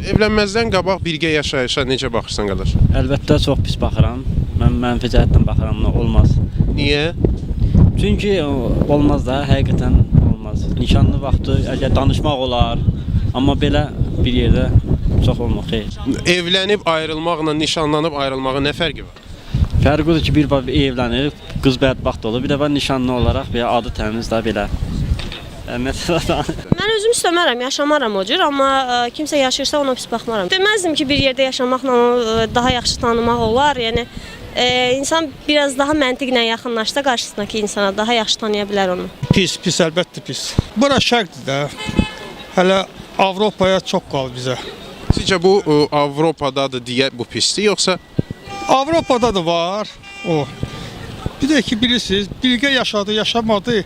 Evlənməzdən qabaq birgə yaşayışa necə baxırsan qardaş? Əlbəttə çox pis baxıram. Mən mənfi cəhətdən baxıram, olmaz. Niyə? Çünki olmaz da, həqiqətən olmaz. Nişanlı vaxtı əgər danışmaq olar, amma belə bir yerdə çox olmaq xeyr. Evlənib ayrılmaqla nişanlanıb ayrılmağın nə fərqi var? Fərqi odur ki, bir evlənir, qız bədbəxt olur, bir də var nişanlı olaraq belə adı təmiz də belə. Mən özüm istəmərəm, yaşamaram o cür, amma kimsə yaşayırsa ona pis baxmaram. Deməzdim ki, bir yerdə yaşamaqla onu daha yaxşı tanımaq olar. Yəni insan biraz daha məntiqlə yaxınlaşsa qarşısındakı insana daha yaxşı tanıya bilər onu. Pis, əlbəttə pis. Bura şərqdir də. Hələ Avropaya çox qaldı bizə. Sizcə bu Avropadadır deyə bu pisdir, yoxsa? Avropada da var o. Bir də ki, bilirsiniz, birgə yaşadı, yaşamadı,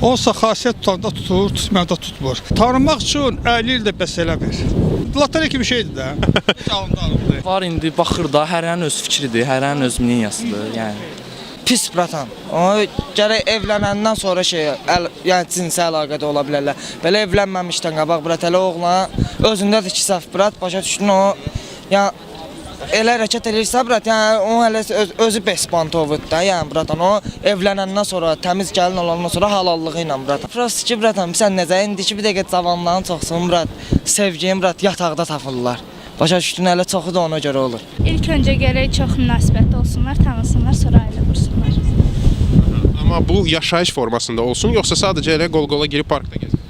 olsa xasiyyət tutanda tutur, tutmayanda tutmur. Tanımaq üçün 50 il də bəs eləmir. Lotereya kimi şeydir də. Var indi, baxır da, hərənin öz fikridir, hərənin öz mniyasıdır, yəni. Pis bratan. Ona gərək evlənəndən sonra yəni cinsi əlaqədə ola bilərlər. Belə evlənməmişdən qabaq brat, elə oğlan özündədir ki, səhv brat, başa düşdün o, yəni elə hərəkət edirsə brat, yəni o hələ özü bespantovdur da, yəni bratan, o evlənəndən sonra, təmiz gəlin olandan sonra halallığı ilə bratan. Prosto ki, bratan, sən necə, indi ki, bir dəqiqə cavanların çoxsun brat, sevgin brat, yataqda tapırlar. Başa düşdün, hələ çoxu da ona görə olur. İlk öncə gərək çox münasibətli olsunlar, tanısınlar, sonra ailə qursunlar. Amma bu yaşayış formasında olsun, yoxsa sadəcə elə qol-qola girib parkda gəzir?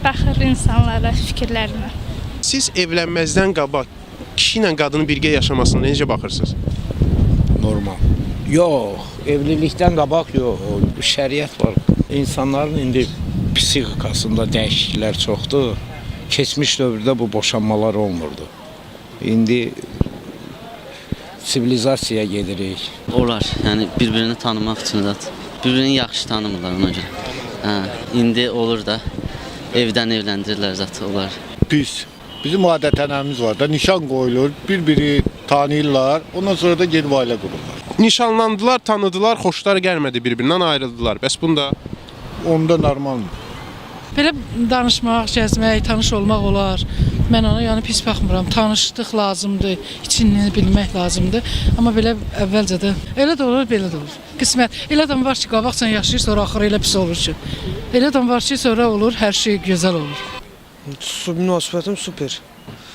Baxır insanlara, fikirlərinə. Siz evlənməzdən qabaq kişi ilə qadının birgə yaşamasına necə baxırsınız? Normal. Yox, evlilikdən qabaq yox, şəriət var. İnsanların indi psixikasında dəyişikliklər çoxdur. Keçmiş dövrdə bu boşanmalar olmurdu. İndi sivilizasiyaya gedirik. Olar, yəni bir-birini tanımaq üçün zaten. Bir-birini yaxşı tanımırlar ona görə. İndi olur da, evdən evləndirirlər zaten, olar. Pis. Bizim adət-ənənəmiz var da, nişan qoyulur, bir-biri tanıyırlar, ondan sonra da gedib ailə qururlar. Nişanlandılar, tanıdılar, xoşları gəlmədi bir-birindən ayrıldılar. Bəs bunda? Onda normaldır. Belə danışmaq, gəzmək, tanış olmaq olar. Mən ona yəni pis baxmıram. Tanışlıq lazımdır, içini bilmək lazımdır. Amma belə əvvəlcə də elə də olur, belə də olur. Qismət. Elə adam var ki, qabaqcan yaşayır, sonra axırı elə pis olur ki. Elə adam var ki, sonra olur, hər şey gözəl olur. Münasibətim super.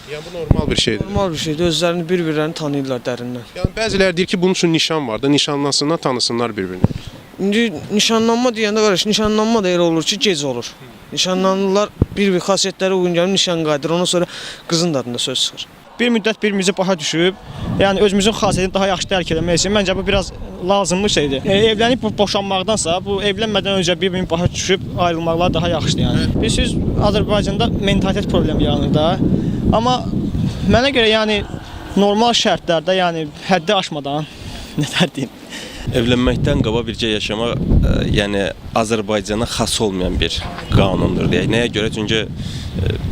Yəni bu normal bir şeydir. Normal bir şeydir. Özlərini bir-birlərini tanıyırlar dərindən. Yəni bəziləri deyir ki, bunun üçün nişan var da, nişanlansınlar, tanısınlar bir-birini. İndi nişanlanma deyəndə qardaş, nişanlanma da elə olur ki, gec olur. Nişanlanırlar, bir xasiyyətlərə uyğun gəlib nişan qayıdır, ondan sonra qızın da adında söz çıxır. Bir müddət birimizi başa düşüb, yəni özümüzün xasiyyətini daha yaxşı dərk etmək üçün məncə bu biraz lazımlı şeydir. Evlənib boşanmaqdansa, bu evlənmədən öncə bir-birini başa düşüb ayrılmaqlar daha yaxşıdır yəni. Bilirsiniz, Azərbaycanda mentalitet problemi yaranır da. Amma mənə görə yəni normal şərtlərdə, yəni həddi aşmadan, nə deyim, Evlənməkdən qabaq birgə yaşamaq, yəni Azərbaycana xas olmayan bir qanundur deyək. Nəyə görə? Çünki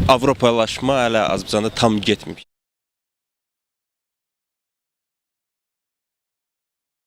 Avropalaşma hələ Azərbaycanda tam getmir.